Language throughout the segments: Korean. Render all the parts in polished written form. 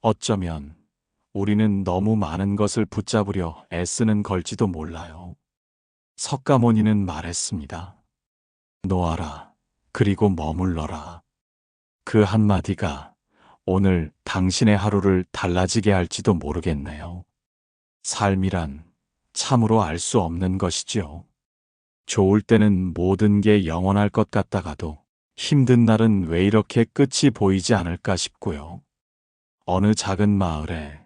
어쩌면 우리는 너무 많은 것을 붙잡으려 애쓰는 걸지도 몰라요. 석가모니는 말했습니다. 놓아라. 그리고 머물러라. 그 한마디가 오늘 당신의 하루를 달라지게 할지도 모르겠네요. 삶이란 참으로 알 수 없는 것이지요. 좋을 때는 모든 게 영원할 것 같다가도 힘든 날은 왜 이렇게 끝이 보이지 않을까 싶고요. 어느 작은 마을에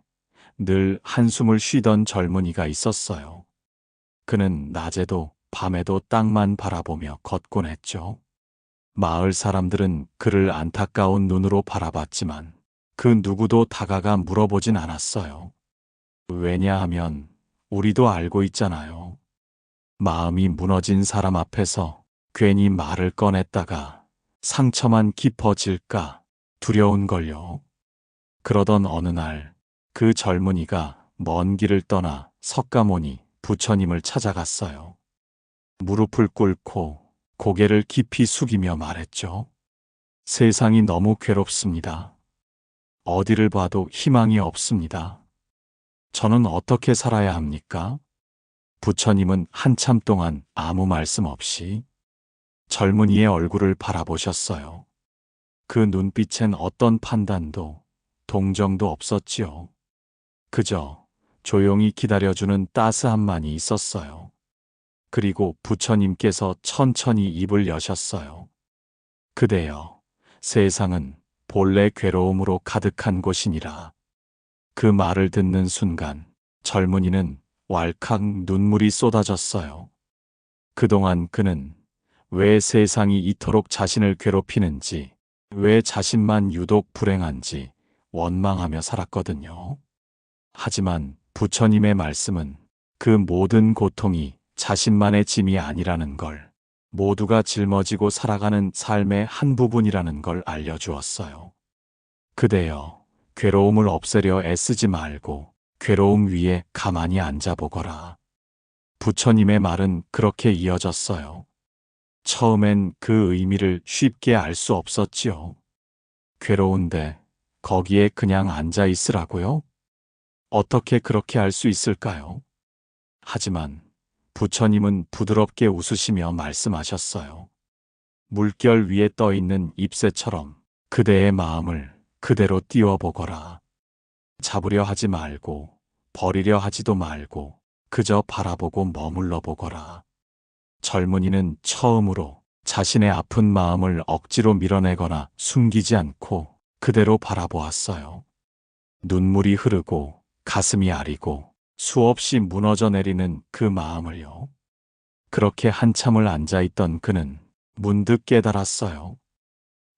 늘 한숨을 쉬던 젊은이가 있었어요. 그는 낮에도 밤에도 땅만 바라보며 걷곤 했죠. 마을 사람들은 그를 안타까운 눈으로 바라봤지만 그 누구도 다가가 물어보진 않았어요. 왜냐하면 우리도 알고 있잖아요. 마음이 무너진 사람 앞에서 괜히 말을 꺼냈다가 상처만 깊어질까 두려운걸요. 그러던 어느 날 그 젊은이가 먼 길을 떠나 석가모니 부처님을 찾아갔어요. 무릎을 꿇고 고개를 깊이 숙이며 말했죠. 세상이 너무 괴롭습니다. 어디를 봐도 희망이 없습니다. 저는 어떻게 살아야 합니까? 부처님은 한참 동안 아무 말씀 없이 젊은이의 얼굴을 바라보셨어요. 그 눈빛엔 어떤 판단도 동정도 없었지요. 그저 조용히 기다려주는 따스함만이 있었어요. 그리고 부처님께서 천천히 입을 여셨어요. 그대여, 세상은 본래 괴로움으로 가득한 곳이니라. 그 말을 듣는 순간 젊은이는 왈칵 눈물이 쏟아졌어요. 그동안 그는 왜 세상이 이토록 자신을 괴롭히는지, 왜 자신만 유독 불행한지 원망하며 살았거든요. 하지만 부처님의 말씀은 그 모든 고통이 자신만의 짐이 아니라는 걸, 모두가 짊어지고 살아가는 삶의 한 부분이라는 걸 알려주었어요. 그대여, 괴로움을 없애려 애쓰지 말고 괴로움 위에 가만히 앉아보거라. 부처님의 말은 그렇게 이어졌어요. 처음엔 그 의미를 쉽게 알 수 없었지요. 괴로운데 거기에 그냥 앉아 있으라고요? 어떻게 그렇게 할 수 있을까요? 하지만 부처님은 부드럽게 웃으시며 말씀하셨어요. 물결 위에 떠 있는 잎새처럼 그대의 마음을 그대로 띄워보거라. 잡으려 하지 말고 버리려 하지도 말고 그저 바라보고 머물러 보거라. 젊은이는 처음으로 자신의 아픈 마음을 억지로 밀어내거나 숨기지 않고 그대로 바라보았어요. 눈물이 흐르고 가슴이 아리고 수없이 무너져 내리는 그 마음을요. 그렇게 한참을 앉아있던 그는 문득 깨달았어요.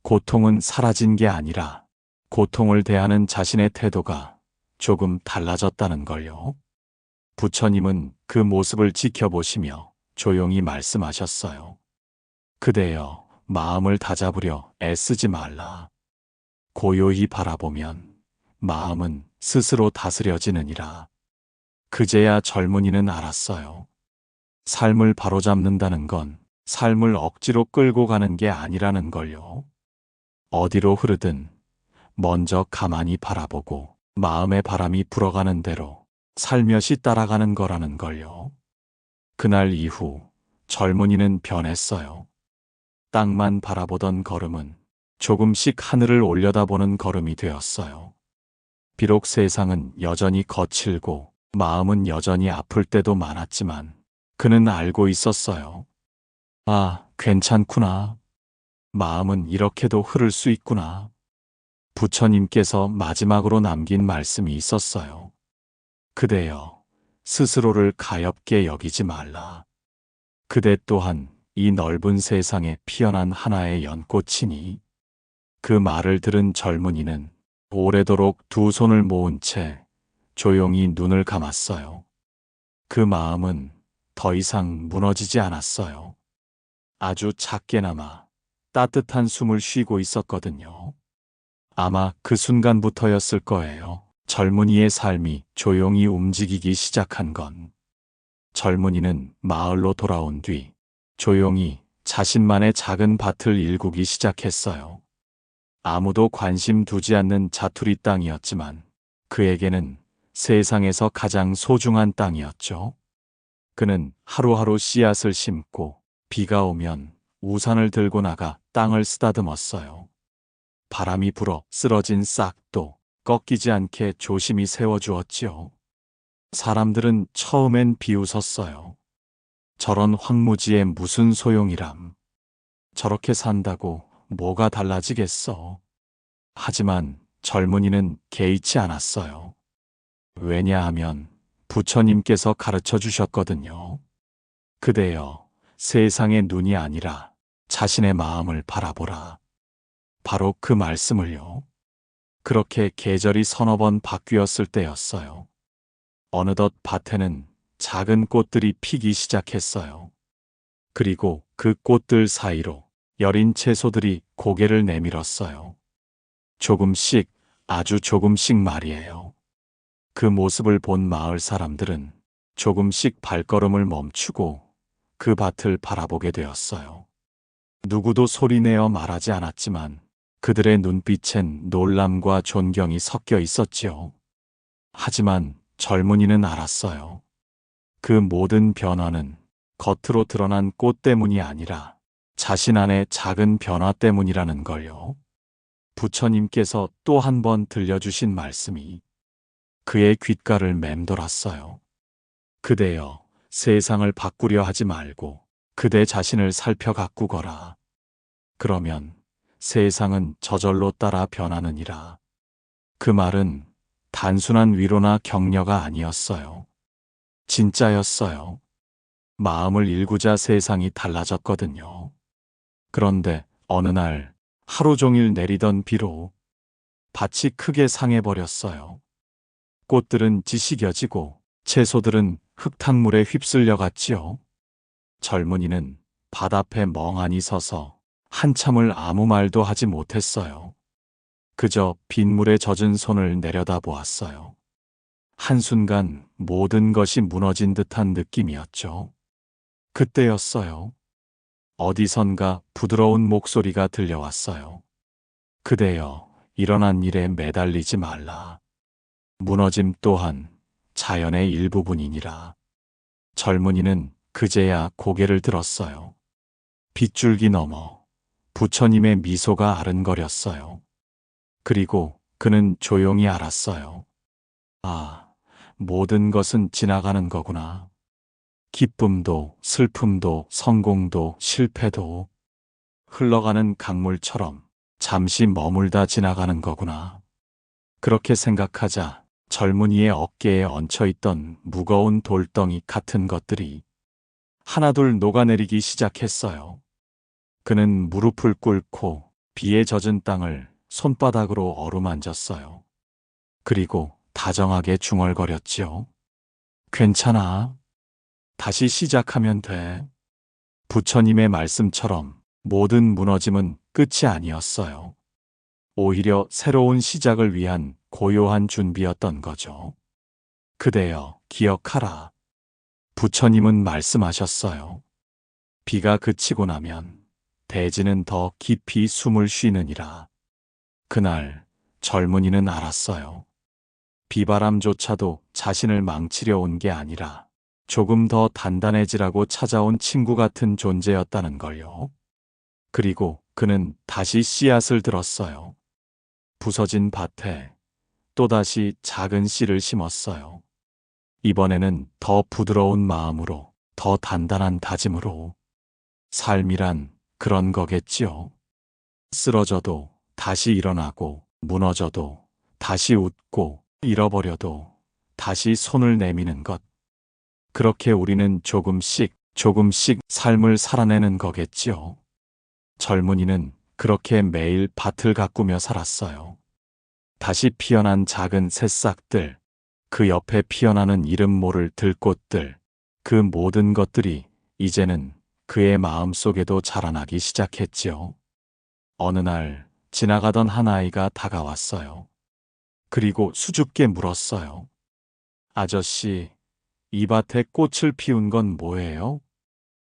고통은 사라진 게 아니라 고통을 대하는 자신의 태도가 조금 달라졌다는 걸요. 부처님은 그 모습을 지켜보시며 조용히 말씀하셨어요. 그대여, 마음을 다잡으려 애쓰지 말라. 고요히 바라보면 마음은 스스로 다스려지느니라. 그제야 젊은이는 알았어요. 삶을 바로잡는다는 건 삶을 억지로 끌고 가는 게 아니라는 걸요. 어디로 흐르든 먼저 가만히 바라보고 마음의 바람이 불어가는 대로 살며시 따라가는 거라는 걸요. 그날 이후 젊은이는 변했어요. 땅만 바라보던 걸음은 조금씩 하늘을 올려다보는 걸음이 되었어요. 비록 세상은 여전히 거칠고 마음은 여전히 아플 때도 많았지만 그는 알고 있었어요. 아, 괜찮구나. 마음은 이렇게도 흐를 수 있구나. 부처님께서 마지막으로 남긴 말씀이 있었어요. 그대여, 스스로를 가엾게 여기지 말라. 그대 또한 이 넓은 세상에 피어난 하나의 연꽃이니. 그 말을 들은 젊은이는 오래도록 두 손을 모은 채 조용히 눈을 감았어요. 그 마음은 더 이상 무너지지 않았어요. 아주 작게나마 따뜻한 숨을 쉬고 있었거든요. 아마 그 순간부터였을 거예요. 젊은이의 삶이 조용히 움직이기 시작한 건. 젊은이는 마을로 돌아온 뒤 조용히 자신만의 작은 밭을 일구기 시작했어요. 아무도 관심 두지 않는 자투리 땅이었지만 그에게는 세상에서 가장 소중한 땅이었죠. 그는 하루하루 씨앗을 심고 비가 오면 우산을 들고 나가 땅을 쓰다듬었어요. 바람이 불어 쓰러진 싹도 꺾이지 않게 조심히 세워주었지요. 사람들은 처음엔 비웃었어요. 저런 황무지에 무슨 소용이람. 저렇게 산다고 뭐가 달라지겠어. 하지만 젊은이는 개의치 않았어요. 왜냐하면 부처님께서 가르쳐 주셨거든요. 그대여, 세상의 눈이 아니라 자신의 마음을 바라보라. 바로 그 말씀을요. 그렇게 계절이 서너 번 바뀌었을 때였어요. 어느덧 밭에는 작은 꽃들이 피기 시작했어요. 그리고 그 꽃들 사이로 여린 채소들이 고개를 내밀었어요. 조금씩, 아주 조금씩 말이에요. 그 모습을 본 마을 사람들은 조금씩 발걸음을 멈추고 그 밭을 바라보게 되었어요. 누구도 소리내어 말하지 않았지만 그들의 눈빛엔 놀람과 존경이 섞여 있었지요. 하지만 젊은이는 알았어요. 그 모든 변화는 겉으로 드러난 꽃 때문이 아니라 자신 안의 작은 변화 때문이라는 걸요. 부처님께서 또 한 번 들려주신 말씀이 그의 귓가를 맴돌았어요. 그대여, 세상을 바꾸려 하지 말고 그대 자신을 살펴 가꾸거라. 그러면 세상은 저절로 따라 변하느니라. 그 말은 단순한 위로나 격려가 아니었어요. 진짜였어요. 마음을 일구자 세상이 달라졌거든요. 그런데 어느 날 하루 종일 내리던 비로 밭이 크게 상해버렸어요. 꽃들은 지식여지고 채소들은 흙탕물에 휩쓸려 갔지요. 젊은이는 밭 앞에 멍하니 서서 한참을 아무 말도 하지 못했어요. 그저 빗물에 젖은 손을 내려다보았어요. 한순간 모든 것이 무너진 듯한 느낌이었죠. 그때였어요. 어디선가 부드러운 목소리가 들려왔어요. 그대여, 일어난 일에 매달리지 말라. 무너짐 또한 자연의 일부분이니라. 젊은이는 그제야 고개를 들었어요. 빗줄기 너머 부처님의 미소가 아른거렸어요. 그리고 그는 조용히 알았어요. 아, 모든 것은 지나가는 거구나. 기쁨도 슬픔도 성공도 실패도 흘러가는 강물처럼 잠시 머물다 지나가는 거구나. 그렇게 생각하자 젊은이의 어깨에 얹혀있던 무거운 돌덩이 같은 것들이 하나둘 녹아내리기 시작했어요. 그는 무릎을 꿇고 비에 젖은 땅을 손바닥으로 어루만졌어요. 그리고 다정하게 중얼거렸지요. 괜찮아. 다시 시작하면 돼. 부처님의 말씀처럼 모든 무너짐은 끝이 아니었어요. 오히려 새로운 시작을 위한 고요한 준비였던 거죠. 그대여, 기억하라. 부처님은 말씀하셨어요. 비가 그치고 나면 대지는 더 깊이 숨을 쉬느니라. 그날 젊은이는 알았어요. 비바람조차도 자신을 망치려 온 게 아니라 조금 더 단단해지라고 찾아온 친구 같은 존재였다는 걸요. 그리고 그는 다시 씨앗을 들었어요. 부서진 밭에 또다시 작은 씨를 심었어요. 이번에는 더 부드러운 마음으로, 더 단단한 다짐으로. 삶이란 그런 거겠지요. 쓰러져도 다시 일어나고, 무너져도 다시 웃고, 잃어버려도 다시 손을 내미는 것. 그렇게 우리는 조금씩 조금씩 삶을 살아내는 거겠지요. 젊은이는 그렇게 매일 밭을 가꾸며 살았어요. 다시 피어난 작은 새싹들, 그 옆에 피어나는 이름 모를 들꽃들, 그 모든 것들이 이제는 그의 마음속에도 자라나기 시작했지요. 어느 날 지나가던 한 아이가 다가왔어요. 그리고 수줍게 물었어요. 아저씨, 이 밭에 꽃을 피운 건 뭐예요?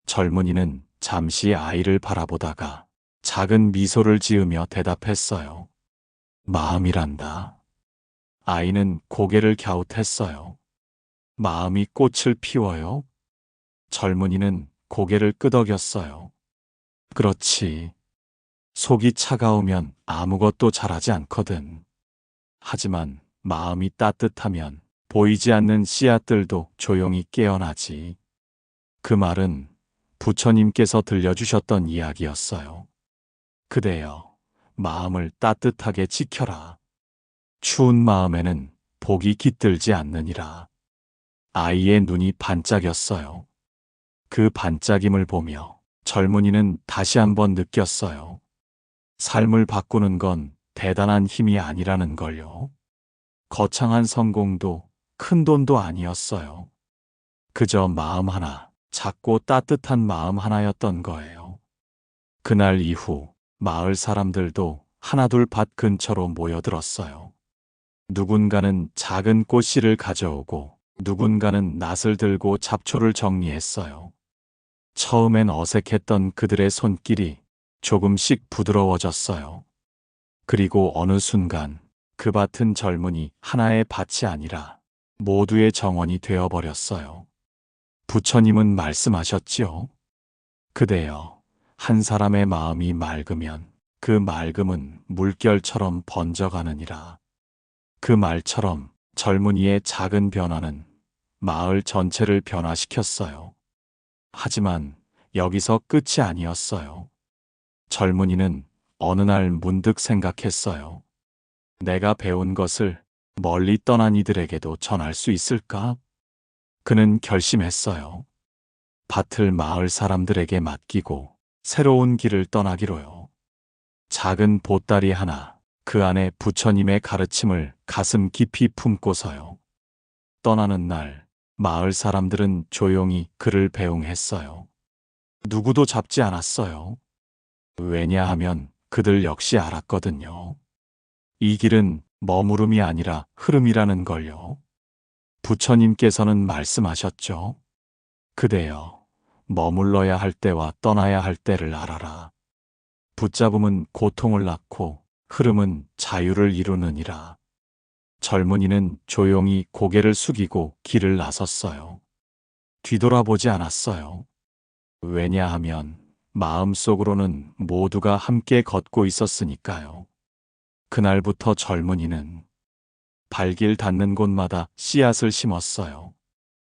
젊은이는 잠시 아이를 바라보다가 작은 미소를 지으며 대답했어요. 마음이란다. 아이는 고개를 갸웃했어요. 마음이 꽃을 피워요? 젊은이는 고개를 끄덕였어요. 그렇지. 속이 차가우면 아무것도 잘하지 않거든. 하지만 마음이 따뜻하면 보이지 않는 씨앗들도 조용히 깨어나지. 그 말은 부처님께서 들려주셨던 이야기였어요. 그대여, 마음을 따뜻하게 지켜라. 추운 마음에는 복이 깃들지 않느니라. 아이의 눈이 반짝였어요. 그 반짝임을 보며 젊은이는 다시 한번 느꼈어요. 삶을 바꾸는 건 대단한 힘이 아니라는 걸요. 거창한 성공도 큰 돈도 아니었어요. 그저 마음 하나, 작고 따뜻한 마음 하나였던 거예요. 그날 이후 마을 사람들도 하나둘 밭 근처로 모여들었어요. 누군가는 작은 꽃씨를 가져오고 누군가는 낫을 들고 잡초를 정리했어요. 처음엔 어색했던 그들의 손길이 조금씩 부드러워졌어요. 그리고 어느 순간 그 밭은 젊은이 하나의 밭이 아니라 모두의 정원이 되어버렸어요. 부처님은 말씀하셨지요. 그대여, 한 사람의 마음이 맑으면 그 맑음은 물결처럼 번져가느니라. 그 말처럼 젊은이의 작은 변화는 마을 전체를 변화시켰어요. 하지만 여기서 끝이 아니었어요. 젊은이는 어느 날 문득 생각했어요. 내가 배운 것을 멀리 떠난 이들에게도 전할 수 있을까? 그는 결심했어요. 밭을 마을 사람들에게 맡기고 새로운 길을 떠나기로요. 작은 보따리 하나, 그 안에 부처님의 가르침을 가슴 깊이 품고서요. 떠나는 날, 마을 사람들은 조용히 그를 배웅했어요. 누구도 잡지 않았어요. 왜냐하면 그들 역시 알았거든요. 이 길은 머무름이 아니라 흐름이라는 걸요. 부처님께서는 말씀하셨죠. 그대여, 머물러야 할 때와 떠나야 할 때를 알아라. 붙잡음은 고통을 낳고 흐름은 자유를 이루느니라. 젊은이는 조용히 고개를 숙이고 길을 나섰어요. 뒤돌아보지 않았어요. 왜냐하면 마음속으로는 모두가 함께 걷고 있었으니까요. 그날부터 젊은이는 발길 닿는 곳마다 씨앗을 심었어요.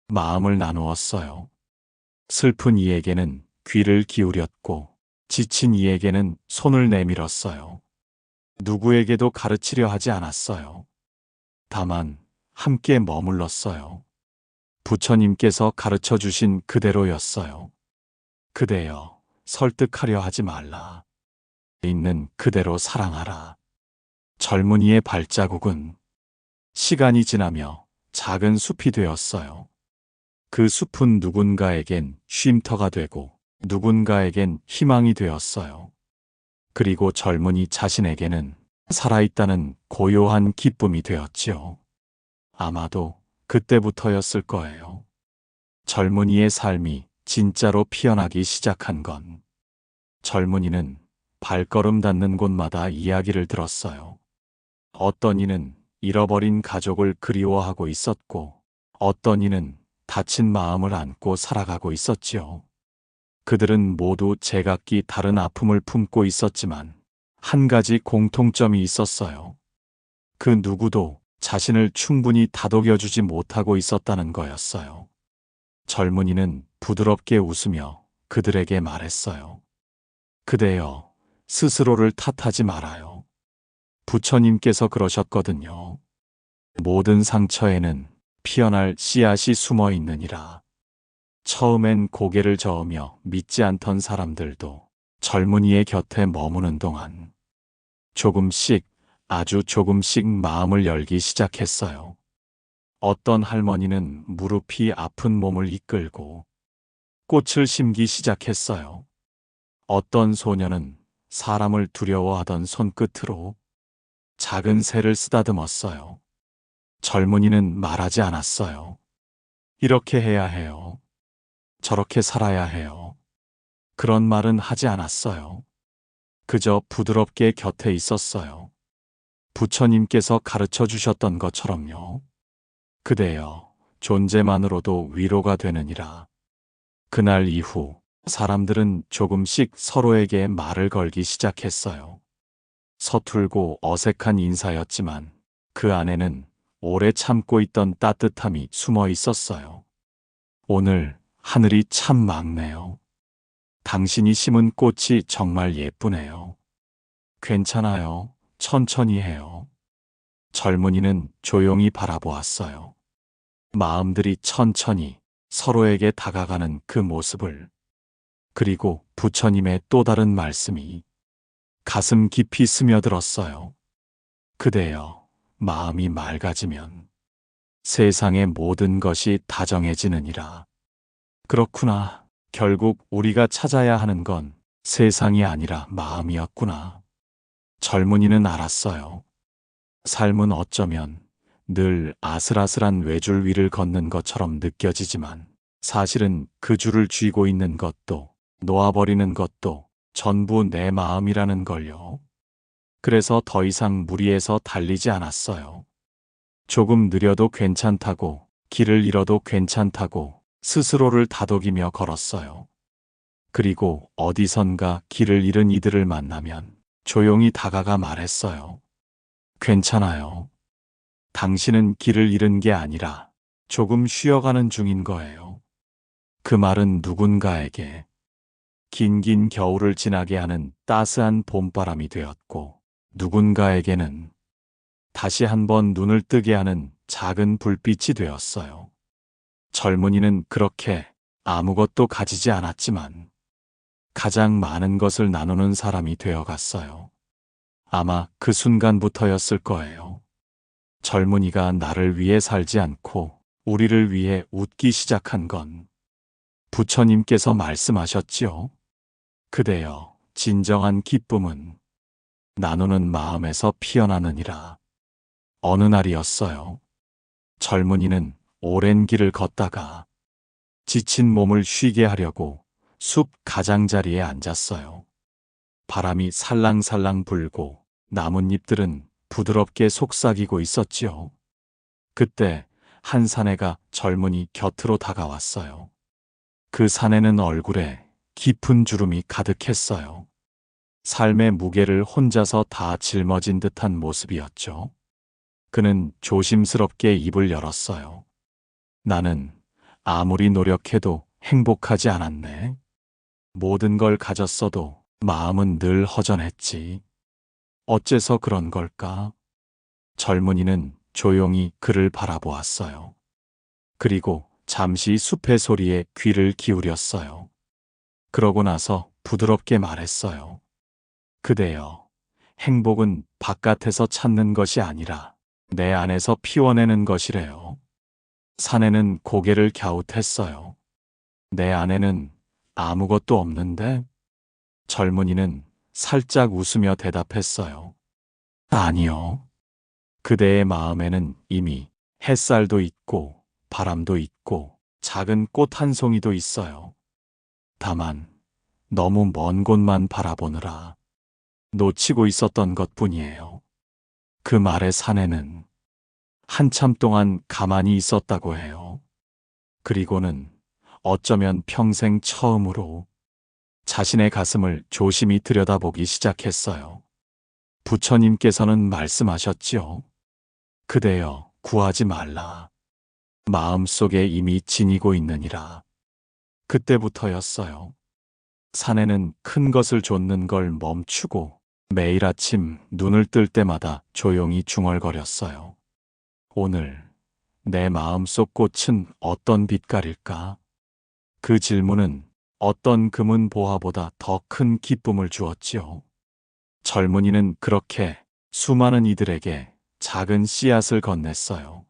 마음을 나누었어요. 슬픈 이에게는 귀를 기울였고 지친 이에게는 손을 내밀었어요. 누구에게도 가르치려 하지 않았어요. 다만 함께 머물렀어요. 부처님께서 가르쳐 주신 그대로였어요. 그대여, 설득하려 하지 말라. 있는 그대로 사랑하라. 젊은이의 발자국은 시간이 지나며 작은 숲이 되었어요. 그 숲은 누군가에겐 쉼터가 되고 누군가에겐 희망이 되었어요. 그리고 젊은이 자신에게는 살아있다는 고요한 기쁨이 되었지요. 아마도 그때부터였을 거예요. 젊은이의 삶이 진짜로 피어나기 시작한 건. 젊은이는 발걸음 닿는 곳마다 이야기를 들었어요. 어떤 이는 잃어버린 가족을 그리워하고 있었고, 어떤 이는 다친 마음을 안고 살아가고 있었지요. 그들은 모두 제각기 다른 아픔을 품고 있었지만 한 가지 공통점이 있었어요. 그 누구도 자신을 충분히 다독여주지 못하고 있었다는 거였어요. 젊은이는 부드럽게 웃으며 그들에게 말했어요. 그대여, 스스로를 탓하지 말아요. 부처님께서 그러셨거든요. 모든 상처에는 피어날 씨앗이 숨어 있느니라. 처음엔 고개를 저으며 믿지 않던 사람들도 젊은이의 곁에 머무는 동안 조금씩, 아주 조금씩 마음을 열기 시작했어요. 어떤 할머니는 무릎이 아픈 몸을 이끌고 꽃을 심기 시작했어요. 어떤 소녀는 사람을 두려워하던 손끝으로 작은 새를 쓰다듬었어요. 젊은이는 말하지 않았어요. 이렇게 해야 해요. 저렇게 살아야 해요. 그런 말은 하지 않았어요. 그저 부드럽게 곁에 있었어요. 부처님께서 가르쳐 주셨던 것처럼요. 그대여, 존재만으로도 위로가 되느니라. 그날 이후 사람들은 조금씩 서로에게 말을 걸기 시작했어요. 서툴고 어색한 인사였지만 그 안에는 오래 참고 있던 따뜻함이 숨어 있었어요. 오늘 하늘이 참 맑네요. 당신이 심은 꽃이 정말 예쁘네요. 괜찮아요. 천천히 해요. 젊은이는 조용히 바라보았어요. 마음들이 천천히 서로에게 다가가는 그 모습을. 그리고 부처님의 또 다른 말씀이 가슴 깊이 스며들었어요. 그대여, 마음이 맑아지면 세상의 모든 것이 다정해지느니라. 그렇구나. 결국 우리가 찾아야 하는 건 세상이 아니라 마음이었구나. 젊은이는 알았어요. 삶은 어쩌면 늘 아슬아슬한 외줄 위를 걷는 것처럼 느껴지지만 사실은 그 줄을 쥐고 있는 것도 놓아버리는 것도 전부 내 마음이라는 걸요. 그래서 더 이상 무리해서 달리지 않았어요. 조금 느려도 괜찮다고, 길을 잃어도 괜찮다고 스스로를 다독이며 걸었어요. 그리고 어디선가 길을 잃은 이들을 만나면 조용히 다가가 말했어요. 괜찮아요. 당신은 길을 잃은 게 아니라 조금 쉬어가는 중인 거예요. 그 말은 누군가에게 긴긴 겨울을 지나게 하는 따스한 봄바람이 되었고, 누군가에게는 다시 한번 눈을 뜨게 하는 작은 불빛이 되었어요. 젊은이는 그렇게 아무것도 가지지 않았지만 가장 많은 것을 나누는 사람이 되어갔어요. 아마 그 순간부터였을 거예요. 젊은이가 나를 위해 살지 않고 우리를 위해 웃기 시작한 건 부처님께서 말씀하셨지요. 그대여, 진정한 기쁨은 나누는 마음에서 피어나느니라. 어느 날이었어요. 젊은이는 오랜 길을 걷다가 지친 몸을 쉬게 하려고 숲 가장자리에 앉았어요. 바람이 살랑살랑 불고 나뭇잎들은 부드럽게 속삭이고 있었지요. 그때 한 사내가 젊은이 곁으로 다가왔어요. 그 사내는 얼굴에 깊은 주름이 가득했어요. 삶의 무게를 혼자서 다 짊어진 듯한 모습이었죠. 그는 조심스럽게 입을 열었어요. 나는 아무리 노력해도 행복하지 않았네. 모든 걸 가졌어도 마음은 늘 허전했지. 어째서 그런 걸까? 젊은이는 조용히 그를 바라보았어요. 그리고 잠시 숲의 소리에 귀를 기울였어요. 그러고 나서 부드럽게 말했어요. 그대여, 행복은 바깥에서 찾는 것이 아니라 내 안에서 피워내는 것이래요. 사내는 고개를 갸웃했어요. 내 안에는 아무것도 없는데? 젊은이는 살짝 웃으며 대답했어요. 아니요. 그대의 마음에는 이미 햇살도 있고 바람도 있고 작은 꽃 한 송이도 있어요. 다만 너무 먼 곳만 바라보느라 놓치고 있었던 것뿐이에요. 그 말에 사내는 한참 동안 가만히 있었다고 해요. 그리고는 어쩌면 평생 처음으로 자신의 가슴을 조심히 들여다보기 시작했어요. 부처님께서는 말씀하셨지요. 그대여, 구하지 말라. 마음속에 이미 지니고 있느니라. 그때부터였어요. 사내는 큰 것을 좇는 걸 멈추고 매일 아침 눈을 뜰 때마다 조용히 중얼거렸어요. 오늘 내 마음속 꽃은 어떤 빛깔일까? 그 질문은 어떤 금은 보화보다 더 큰 기쁨을 주었지요. 젊은이는 그렇게 수많은 이들에게 작은 씨앗을 건넸어요.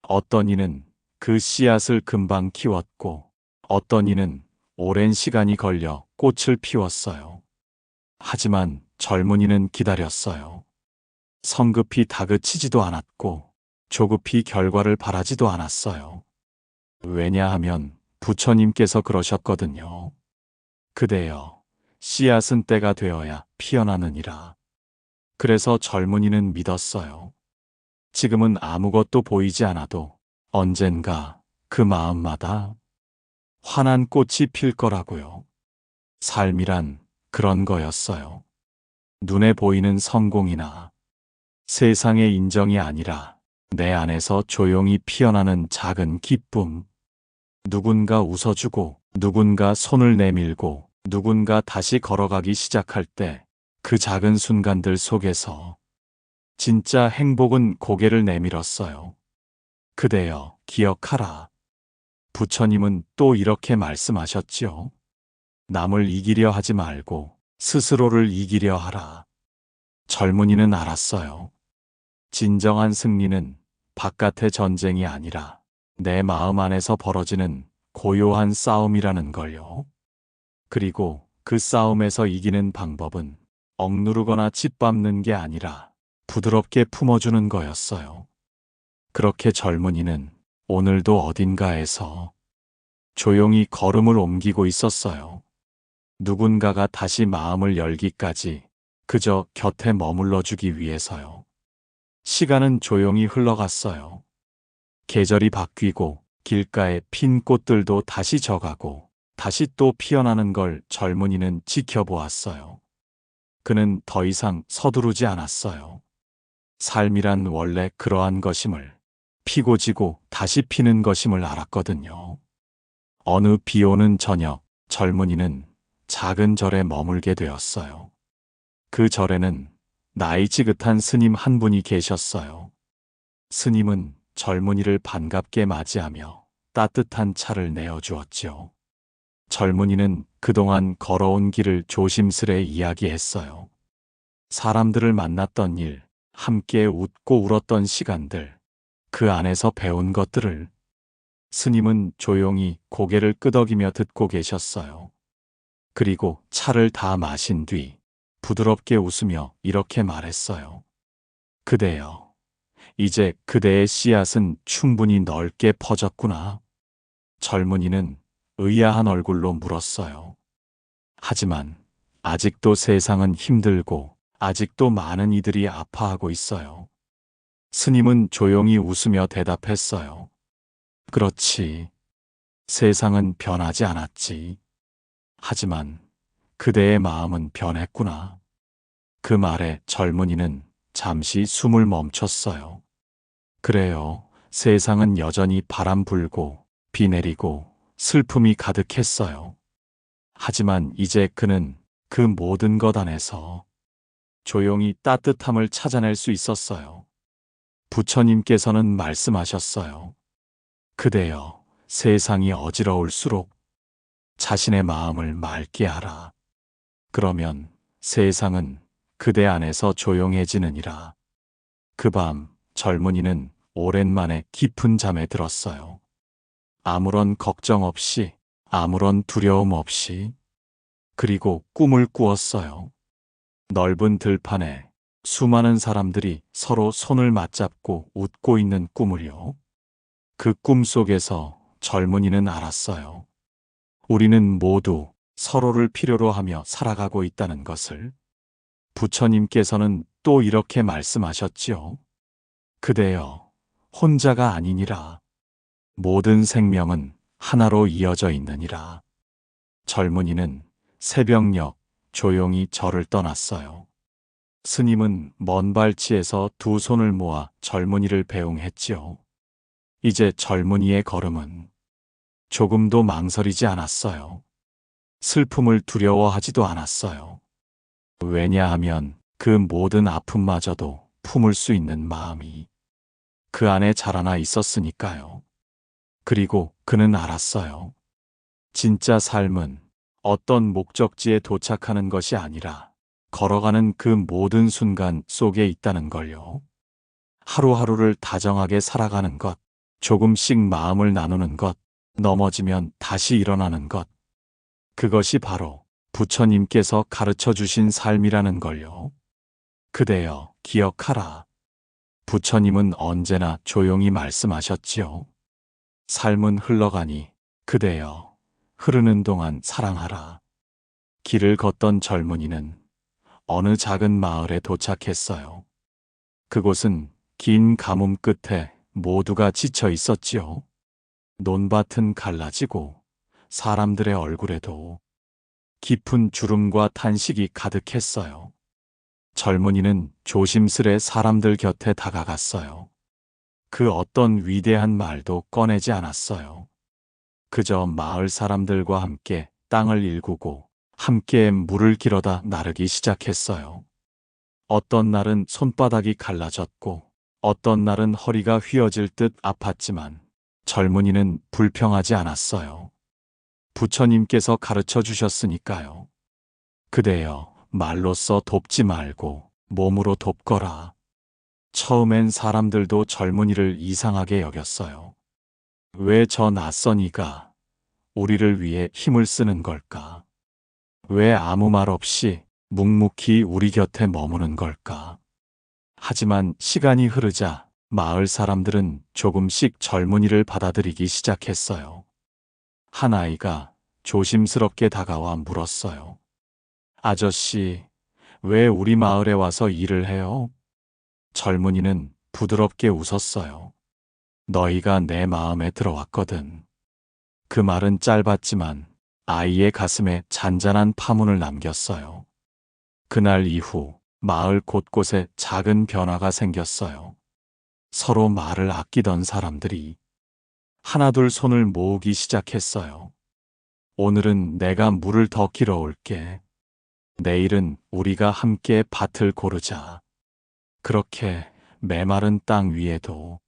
어떤 이는 그 씨앗을 금방 키웠고 어떤 이는 오랜 시간이 걸려 꽃을 피웠어요. 하지만 젊은이는 기다렸어요. 성급히 다그치지도 않았고 조급히 결과를 바라지도 않았어요. 왜냐하면 부처님께서 그러셨거든요. 그대여, 씨앗은 때가 되어야 피어나느니라. 그래서 젊은이는 믿었어요. 지금은 아무것도 보이지 않아도 언젠가 그 마음마다 환한 꽃이 필 거라고요. 삶이란 그런 거였어요. 눈에 보이는 성공이나 세상의 인정이 아니라 내 안에서 조용히 피어나는 작은 기쁨. 누군가 웃어주고, 누군가 손을 내밀고, 누군가 다시 걸어가기 시작할 때 그 작은 순간들 속에서 진짜 행복은 고개를 내밀었어요. 그대여, 기억하라. 부처님은 또 이렇게 말씀하셨지요. 남을 이기려 하지 말고 스스로를 이기려 하라. 젊은이는 알았어요. 진정한 승리는 바깥의 전쟁이 아니라 내 마음 안에서 벌어지는 고요한 싸움이라는 걸요. 그리고 그 싸움에서 이기는 방법은 억누르거나 짓밟는 게 아니라 부드럽게 품어주는 거였어요. 그렇게 젊은이는 오늘도 어딘가에서 조용히 걸음을 옮기고 있었어요. 누군가가 다시 마음을 열기까지 그저 곁에 머물러주기 위해서요. 시간은 조용히 흘러갔어요. 계절이 바뀌고 길가에 핀 꽃들도 다시 져가고 다시 또 피어나는 걸 젊은이는 지켜보았어요. 그는 더 이상 서두르지 않았어요. 삶이란 원래 그러한 것임을, 피고 지고 다시 피는 것임을 알았거든요. 어느 비 오는 저녁, 젊은이는 작은 절에 머물게 되었어요. 그 절에는 나이 지긋한 스님 한 분이 계셨어요. 스님은 젊은이를 반갑게 맞이하며 따뜻한 차를 내어주었지요. 젊은이는 그동안 걸어온 길을 조심스레 이야기했어요. 사람들을 만났던 일, 함께 웃고 울었던 시간들, 그 안에서 배운 것들을. 스님은 조용히 고개를 끄덕이며 듣고 계셨어요. 그리고 차를 다 마신 뒤 부드럽게 웃으며 이렇게 말했어요. 그대여, 이제 그대의 씨앗은 충분히 넓게 퍼졌구나. 젊은이는 의아한 얼굴로 물었어요. 하지만 아직도 세상은 힘들고 아직도 많은 이들이 아파하고 있어요. 스님은 조용히 웃으며 대답했어요. 그렇지. 세상은 변하지 않았지. 하지만 그대의 마음은 변했구나. 그 말에 젊은이는 잠시 숨을 멈췄어요. 그래요. 세상은 여전히 바람 불고 비 내리고 슬픔이 가득했어요. 하지만 이제 그는 그 모든 것 안에서 조용히 따뜻함을 찾아낼 수 있었어요. 부처님께서는 말씀하셨어요. 그대여, 세상이 어지러울수록 자신의 마음을 맑게 하라. 그러면 세상은 그대 안에서 조용해지느니라. 그 밤 젊은이는 오랜만에 깊은 잠에 들었어요. 아무런 걱정 없이, 아무런 두려움 없이. 그리고 꿈을 꾸었어요. 넓은 들판에 수많은 사람들이 서로 손을 맞잡고 웃고 있는 꿈을요. 그 꿈 속에서 젊은이는 알았어요. 우리는 모두 서로를 필요로 하며 살아가고 있다는 것을. 부처님께서는 또 이렇게 말씀하셨지요. 그대여, 혼자가 아니니라. 모든 생명은 하나로 이어져 있느니라. 젊은이는 새벽녘 조용히 절을 떠났어요. 스님은 먼 발치에서 두 손을 모아 젊은이를 배웅했지요. 이제 젊은이의 걸음은 조금도 망설이지 않았어요. 슬픔을 두려워하지도 않았어요. 왜냐하면 그 모든 아픔마저도 품을 수 있는 마음이 그 안에 자라나 있었으니까요. 그리고 그는 알았어요. 진짜 삶은 어떤 목적지에 도착하는 것이 아니라 걸어가는 그 모든 순간 속에 있다는 걸요. 하루하루를 다정하게 살아가는 것, 조금씩 마음을 나누는 것, 넘어지면 다시 일어나는 것. 그것이 바로 부처님께서 가르쳐 주신 삶이라는 걸요. 그대여, 기억하라. 부처님은 언제나 조용히 말씀하셨지요. 삶은 흘러가니 그대여, 흐르는 동안 사랑하라. 길을 걷던 젊은이는 어느 작은 마을에 도착했어요. 그곳은 긴 가뭄 끝에 모두가 지쳐 있었지요. 논밭은 갈라지고 사람들의 얼굴에도 깊은 주름과 탄식이 가득했어요. 젊은이는 조심스레 사람들 곁에 다가갔어요. 그 어떤 위대한 말도 꺼내지 않았어요. 그저 마을 사람들과 함께 땅을 일구고 함께 물을 길어다 나르기 시작했어요. 어떤 날은 손바닥이 갈라졌고 어떤 날은 허리가 휘어질 듯 아팠지만 젊은이는 불평하지 않았어요. 부처님께서 가르쳐 주셨으니까요. 그대여, 말로써 돕지 말고 몸으로 돕거라. 처음엔 사람들도 젊은이를 이상하게 여겼어요. 왜 저 낯선 이가 우리를 위해 힘을 쓰는 걸까? 왜 아무 말 없이 묵묵히 우리 곁에 머무는 걸까? 하지만 시간이 흐르자 마을 사람들은 조금씩 젊은이를 받아들이기 시작했어요. 한 아이가 조심스럽게 다가와 물었어요. 아저씨, 왜 우리 마을에 와서 일을 해요? 젊은이는 부드럽게 웃었어요. 너희가 내 마음에 들어왔거든. 그 말은 짧았지만 아이의 가슴에 잔잔한 파문을 남겼어요. 그날 이후 마을 곳곳에 작은 변화가 생겼어요. 서로 말을 아끼던 사람들이 하나둘 손을 모으기 시작했어요. 오늘은 내가 물을 더 길어 올게. 내일은 우리가 함께 밭을 고르자. 그렇게 메마른 땅 위에도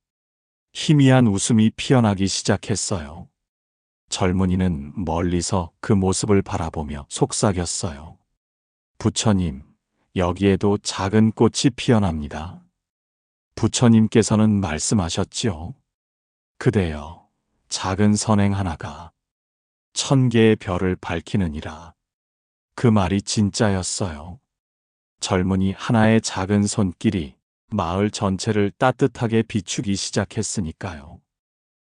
희미한 웃음이 피어나기 시작했어요. 젊은이는 멀리서 그 모습을 바라보며 속삭였어요. 부처님, 여기에도 작은 꽃이 피어납니다. 부처님께서는 말씀하셨지요. 그대여, 작은 선행 하나가 1000개의 별을 밝히느니라. 그 말이 진짜였어요. 젊은이 하나의 작은 손길이 마을 전체를 따뜻하게 비추기 시작했으니까요.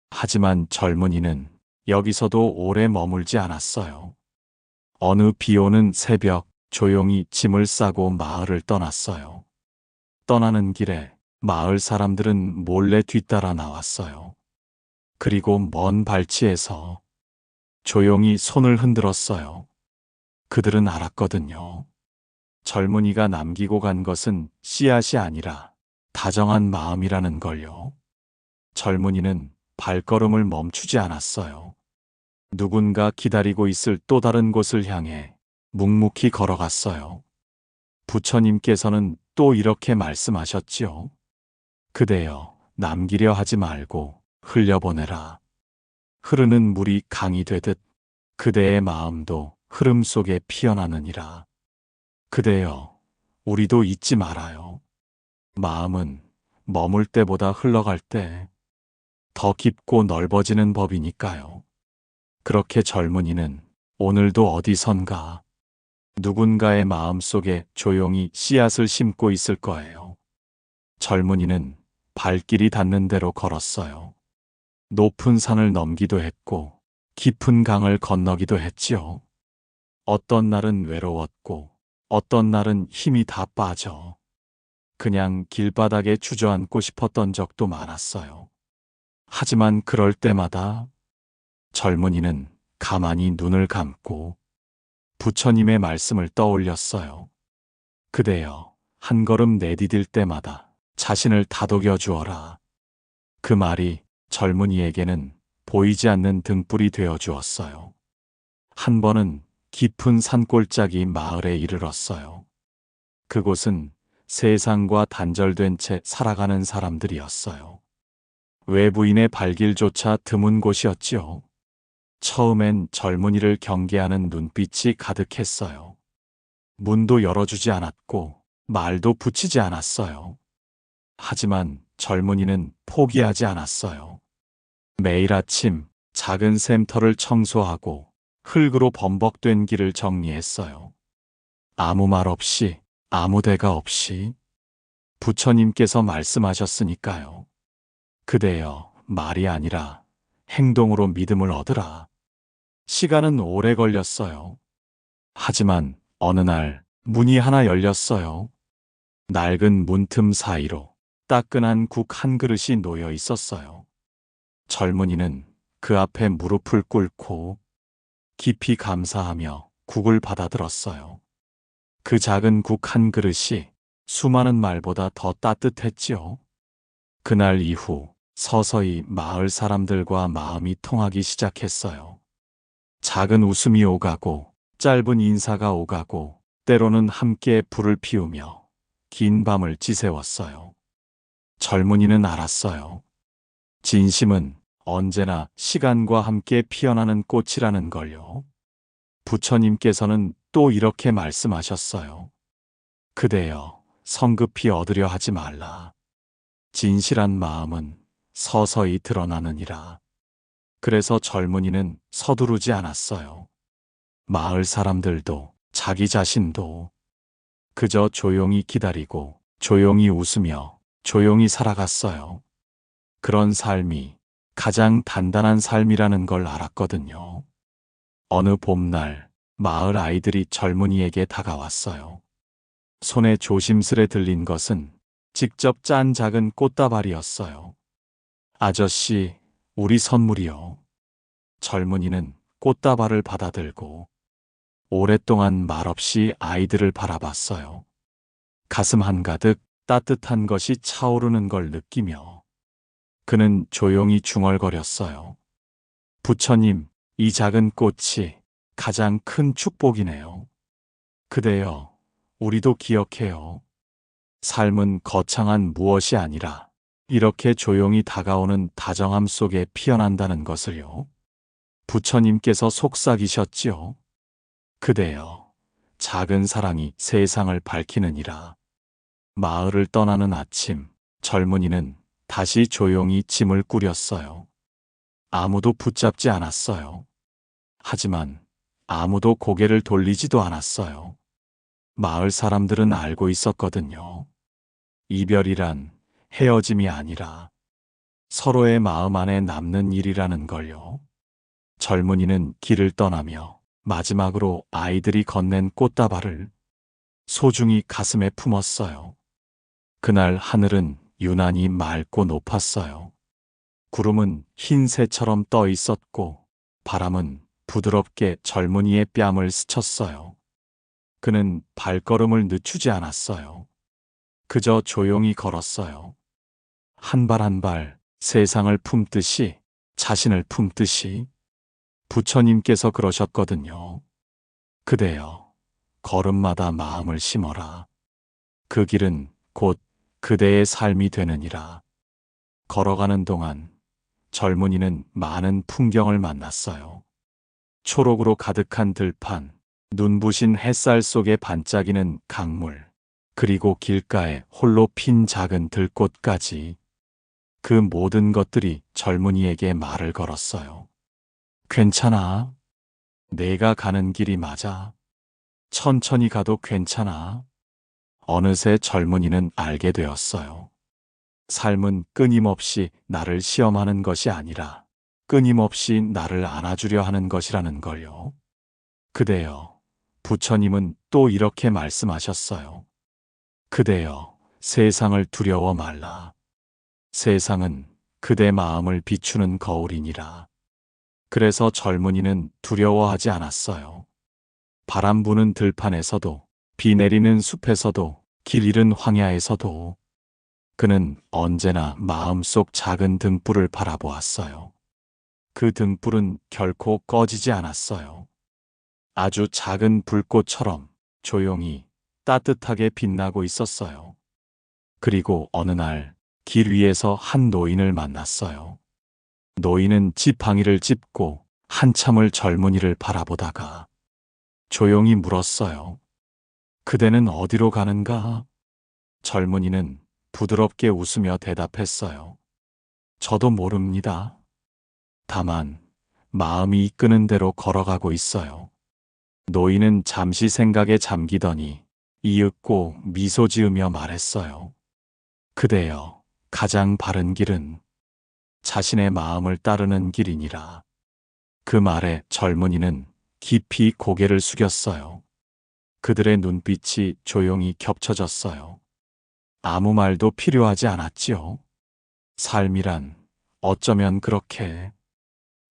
하지만 젊은이는 여기서도 오래 머물지 않았어요. 어느 비 오는 새벽 조용히 짐을 싸고 마을을 떠났어요. 떠나는 길에 마을 사람들은 몰래 뒤따라 나왔어요. 그리고 먼 발치에서 조용히 손을 흔들었어요. 그들은 알았거든요. 젊은이가 남기고 간 것은 씨앗이 아니라 다정한 마음이라는 걸요. 젊은이는 발걸음을 멈추지 않았어요. 누군가 기다리고 있을 또 다른 곳을 향해 묵묵히 걸어갔어요. 부처님께서는 또 이렇게 말씀하셨지요. 그대여, 남기려 하지 말고 흘려보내라. 흐르는 물이 강이 되듯 그대의 마음도 흐름 속에 피어나느니라. 그대여, 우리도 잊지 말아요. 마음은 머물 때보다 흘러갈 때 더 깊고 넓어지는 법이니까요. 그렇게 젊은이는 오늘도 어디선가 누군가의 마음 속에 조용히 씨앗을 심고 있을 거예요. 젊은이는 발길이 닿는 대로 걸었어요. 높은 산을 넘기도 했고 깊은 강을 건너기도 했지요. 어떤 날은 외로웠고 어떤 날은 힘이 다 빠져 그냥 길바닥에 주저앉고 싶었던 적도 많았어요. 하지만 그럴 때마다 젊은이는 가만히 눈을 감고 부처님의 말씀을 떠올렸어요. 그대여, 한 걸음 내디딜 때마다 자신을 다독여 주어라. 그 말이 젊은이에게는 보이지 않는 등불이 되어 주었어요. 한 번은 깊은 산골짜기 마을에 이르렀어요. 그곳은 세상과 단절된 채 살아가는 사람들이었어요. 외부인의 발길조차 드문 곳이었지요. 처음엔 젊은이를 경계하는 눈빛이 가득했어요. 문도 열어주지 않았고 말도 붙이지 않았어요. 하지만 젊은이는 포기하지 않았어요. 매일 아침 작은 샘터를 청소하고 흙으로 범벅된 길을 정리했어요. 아무 말 없이, 아무 대가 없이 부처님께서 말씀하셨으니까요. 그대여, 말이 아니라 행동으로 믿음을 얻으라. 시간은 오래 걸렸어요. 하지만 어느 날 문이 하나 열렸어요. 낡은 문틈 사이로 따끈한 국 한 그릇이 놓여 있었어요. 젊은이는 그 앞에 무릎을 꿇고 깊이 감사하며 국을 받아들었어요. 그 작은 국 한 그릇이 수많은 말보다 더 따뜻했지요. 그날 이후 서서히 마을 사람들과 마음이 통하기 시작했어요. 작은 웃음이 오가고 짧은 인사가 오가고 때로는 함께 불을 피우며 긴 밤을 지새웠어요. 젊은이는 알았어요. 진심은 언제나 시간과 함께 피어나는 꽃이라는 걸요. 부처님께서는 또 이렇게 말씀하셨어요. 그대여, 성급히 얻으려 하지 말라. 진실한 마음은 서서히 드러나느니라. 그래서 젊은이는 서두르지 않았어요. 마을 사람들도 자기 자신도 그저 조용히 기다리고 조용히 웃으며 조용히 살아갔어요. 그런 삶이 가장 단단한 삶이라는 걸 알았거든요. 어느 봄날 마을 아이들이 젊은이에게 다가왔어요. 손에 조심스레 들린 것은 직접 짠 작은 꽃다발이었어요. 아저씨, 우리 선물이요. 젊은이는 꽃다발을 받아들고 오랫동안 말없이 아이들을 바라봤어요. 가슴 한가득 따뜻한 것이 차오르는 걸 느끼며 그는 조용히 중얼거렸어요. 부처님, 이 작은 꽃이 가장 큰 축복이네요. 그대여, 우리도 기억해요. 삶은 거창한 무엇이 아니라 이렇게 조용히 다가오는 다정함 속에 피어난다는 것을요. 부처님께서 속삭이셨지요. 그대여, 작은 사랑이 세상을 밝히느니라. 마을을 떠나는 아침, 젊은이는 다시 조용히 짐을 꾸렸어요. 아무도 붙잡지 않았어요. 하지만 아무도 고개를 돌리지도 않았어요. 마을 사람들은 알고 있었거든요. 이별이란 헤어짐이 아니라 서로의 마음 안에 남는 일이라는 걸요. 젊은이는 길을 떠나며 마지막으로 아이들이 건넨 꽃다발을 소중히 가슴에 품었어요. 그날 하늘은 유난히 맑고 높았어요. 구름은 흰 새처럼 떠 있었고 바람은 부드럽게 젊은이의 뺨을 스쳤어요. 그는 발걸음을 늦추지 않았어요. 그저 조용히 걸었어요. 한 발 한 발 세상을 품듯이 자신을 품듯이 부처님께서 그러셨거든요. 그대여, 걸음마다 마음을 심어라. 그 길은 곧 그대의 삶이 되느니라. 걸어가는 동안 젊은이는 많은 풍경을 만났어요. 초록으로 가득한 들판, 눈부신 햇살 속에 반짝이는 강물, 그리고 길가에 홀로 핀 작은 들꽃까지 그 모든 것들이 젊은이에게 말을 걸었어요. 괜찮아. 내가 가는 길이 맞아. 천천히 가도 괜찮아. 어느새 젊은이는 알게 되었어요. 삶은 끊임없이 나를 시험하는 것이 아니라 끊임없이 나를 안아주려 하는 것이라는 걸요. 그대여, 부처님은 또 이렇게 말씀하셨어요. 그대여, 세상을 두려워 말라. 세상은 그대 마음을 비추는 거울이니라. 그래서 젊은이는 두려워하지 않았어요. 바람 부는 들판에서도, 비 내리는 숲에서도, 길 잃은 황야에서도 그는 언제나 마음속 작은 등불을 바라보았어요. 그 등불은 결코 꺼지지 않았어요. 아주 작은 불꽃처럼 조용히 따뜻하게 빛나고 있었어요. 그리고 어느 날 길 위에서 한 노인을 만났어요. 노인은 지팡이를 짚고 한참을 젊은이를 바라보다가 조용히 물었어요. 그대는 어디로 가는가? 젊은이는 부드럽게 웃으며 대답했어요. 저도 모릅니다. 다만 마음이 이끄는 대로 걸어가고 있어요. 노인은 잠시 생각에 잠기더니 이윽고 미소 지으며 말했어요. 그대여, 가장 바른 길은 자신의 마음을 따르는 길이니라. 그 말에 젊은이는 깊이 고개를 숙였어요. 그들의 눈빛이 조용히 겹쳐졌어요. 아무 말도 필요하지 않았지요. 삶이란 어쩌면 그렇게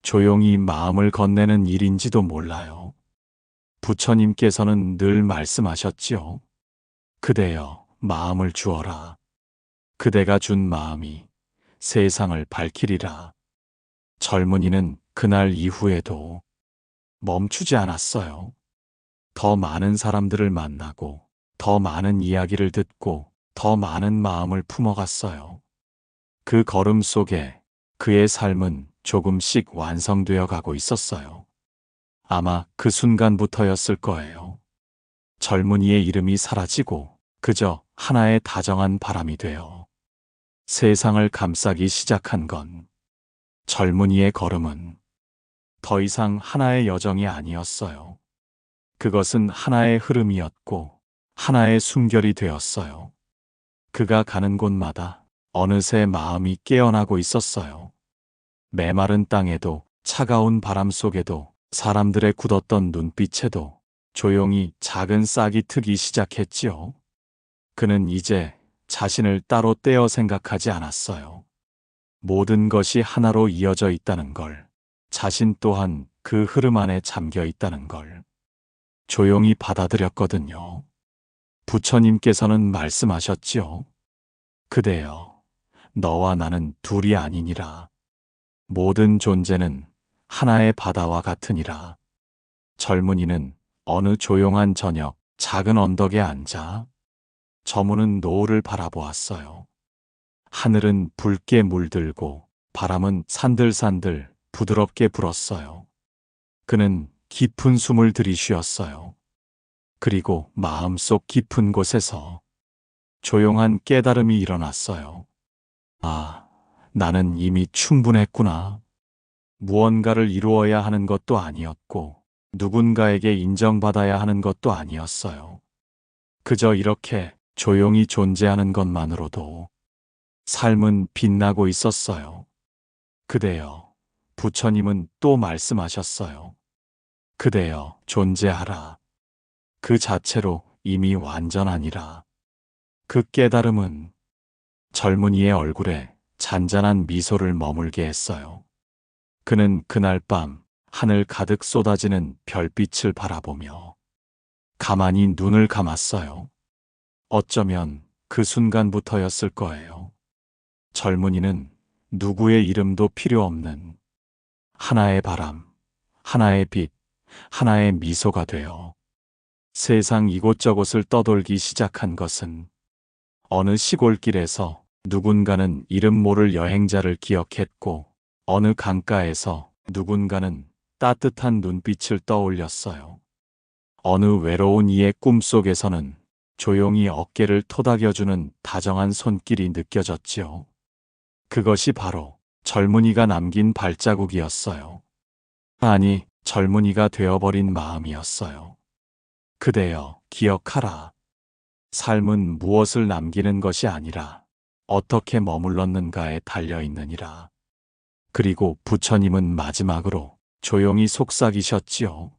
조용히 마음을 건네는 일인지도 몰라요. 부처님께서는 늘 말씀하셨지요. 그대여, 마음을 주어라. 그대가 준 마음이 세상을 밝히리라. 젊은이는 그날 이후에도 멈추지 않았어요. 더 많은 사람들을 만나고, 더 많은 이야기를 듣고, 더 많은 마음을 품어갔어요. 그 걸음 속에 그의 삶은 조금씩 완성되어 가고 있었어요. 아마 그 순간부터였을 거예요. 젊은이의 이름이 사라지고 그저 하나의 다정한 바람이 되어 세상을 감싸기 시작한 건, 젊은이의 걸음은 더 이상 하나의 여정이 아니었어요. 그것은 하나의 흐름이었고 하나의 숨결이 되었어요. 그가 가는 곳마다 어느새 마음이 깨어나고 있었어요. 메마른 땅에도, 차가운 바람 속에도, 사람들의 굳었던 눈빛에도 조용히 작은 싹이 트기 시작했지요. 그는 이제 자신을 따로 떼어 생각하지 않았어요. 모든 것이 하나로 이어져 있다는 걸, 자신 또한 그 흐름 안에 잠겨 있다는 걸 조용히 받아들였거든요. 부처님께서는 말씀하셨지요. 그대여, 너와 나는 둘이 아니니라. 모든 존재는 하나의 바다와 같으니라. 젊은이는 어느 조용한 저녁 작은 언덕에 앉아 저무는 노을을 바라보았어요. 하늘은 붉게 물들고 바람은 산들산들 부드럽게 불었어요. 그는 깊은 숨을 들이쉬었어요. 그리고 마음속 깊은 곳에서 조용한 깨달음이 일어났어요. 아, 나는 이미 충분했구나. 무언가를 이루어야 하는 것도 아니었고, 누군가에게 인정받아야 하는 것도 아니었어요. 그저 이렇게 조용히 존재하는 것만으로도 삶은 빛나고 있었어요. 그대여, 부처님은 또 말씀하셨어요. 그대여, 존재하라. 그 자체로 이미 완전하니라. 그 깨달음은 젊은이의 얼굴에 잔잔한 미소를 머물게 했어요. 그는 그날 밤 하늘 가득 쏟아지는 별빛을 바라보며 가만히 눈을 감았어요. 어쩌면 그 순간부터였을 거예요. 젊은이는 누구의 이름도 필요 없는 하나의 바람, 하나의 빛, 하나의 미소가 되어 세상 이곳저곳을 떠돌기 시작한 것은, 어느 시골길에서 누군가는 이름 모를 여행자를 기억했고, 어느 강가에서 누군가는 따뜻한 눈빛을 떠올렸어요. 어느 외로운 이의 꿈속에서는 조용히 어깨를 토닥여주는 다정한 손길이 느껴졌지요. 그것이 바로 젊은이가 남긴 발자국이었어요. 아니, 젊은이가 되어버린 마음이었어요. 그대여, 기억하라. 삶은 무엇을 남기는 것이 아니라 어떻게 머물렀는가에 달려있느니라. 그리고 부처님은 마지막으로 조용히 속삭이셨지요.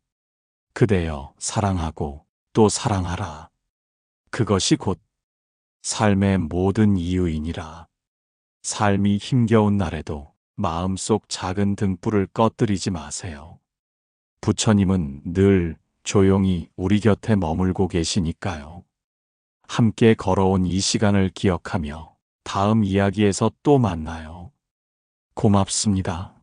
그대여, 사랑하고 또 사랑하라. 그것이 곧 삶의 모든 이유이니라. 삶이 힘겨운 날에도 마음속 작은 등불을 꺼뜨리지 마세요. 부처님은 늘 조용히 우리 곁에 머물고 계시니까요. 함께 걸어온 이 시간을 기억하며 다음 이야기에서 또 만나요. 고맙습니다.